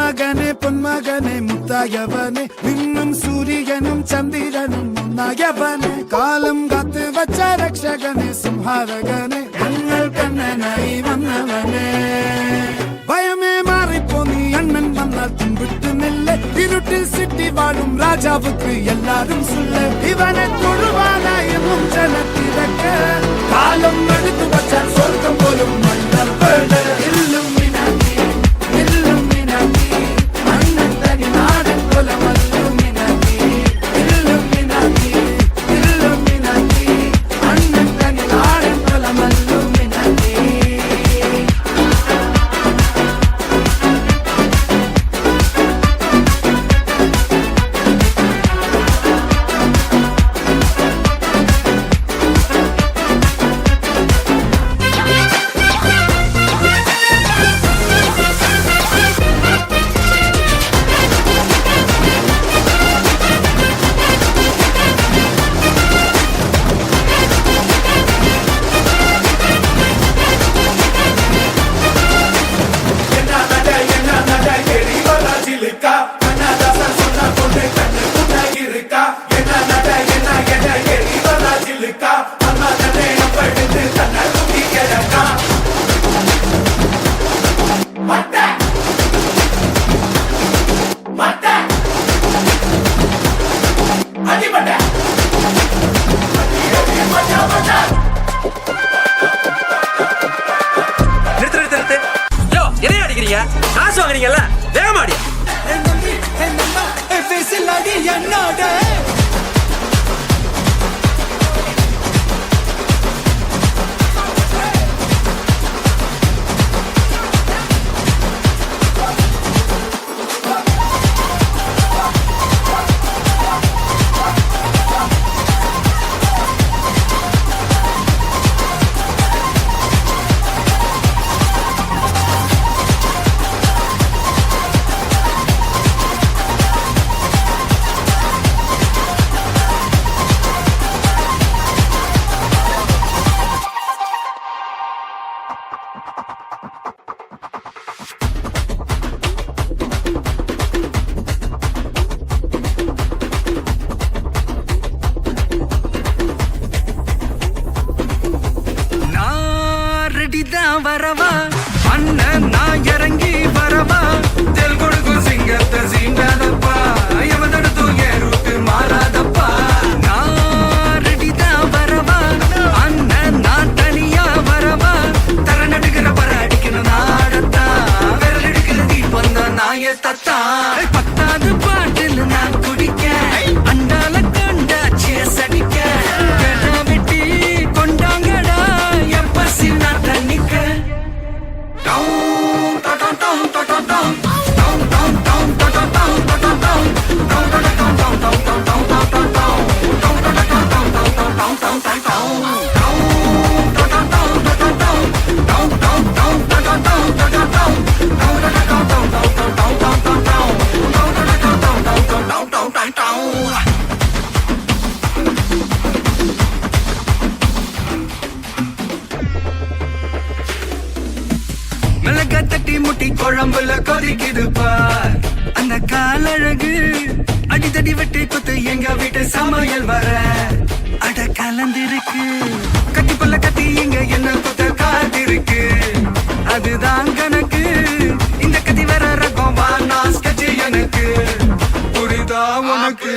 மகனே பொன்மகனே முத்தாயவனே மின்னும் சூரியனும் சந்திரனும் முன்னாயவனே காலம் காத்து வச்ச ரக்ஷகனே சிம்ஹாரகனே கண்ணல் கண்ணனாய் வந்தவனே பயமே மாறிப்போ நீ அண்ணன் வந்தால் தும்பிட்டு நெல்ல இருட்டில் சிட்டி வாழும் ராஜாவுக்கு எல்லாரும் சொல்ல இவனை தொழுவானா என்னும் ஜனத்திறக்க காலம் எடுத்து வச்சால் சொர்க்கம் போலும் மன்னர் எல்லும் காசு வாங்குறீங்கல்ல வேகமாடி என்னோட வரவா அண்ணன் நான் இறங்கி வரவா தெல் கொடுக்கும் சிங்கத்தை சீண்டாதப்பா எவதடுத்தும் ஏறுக்கு மாறாதப்பா நான் ரெடிதான் வரவா அண்ணன் நான் தனியா வரவா தர நடுக்கிற பர அடிக்கணும் நாடத்தா விரல் எடுக்கிற தீபம் தான் நாய தத்தா பத்தாவது பாட்டில் நான் குடிக்க அண்டால கொண்டா சேஸ் அடிக்க வெட்டி கொண்டாங்கடா எப்பசி நான் தண்ணிக்க மிளகா தட்டி முட்டி குழம்புல கொதிக்குது பார் அந்த காலழகு அடித்தடி வெட்டி குத்து எங்க வீட்டு சமையல் வர அட கலந்திருக்கு கட்டி பல்ல கட்டி இங்க என்ன குத்த காத்திருக்கு அதுதான் கணக்கு இந்த கதி வர ரகம் வா நான் ஸ்கெட்ச் எனக்கு புரிதா உனக்கு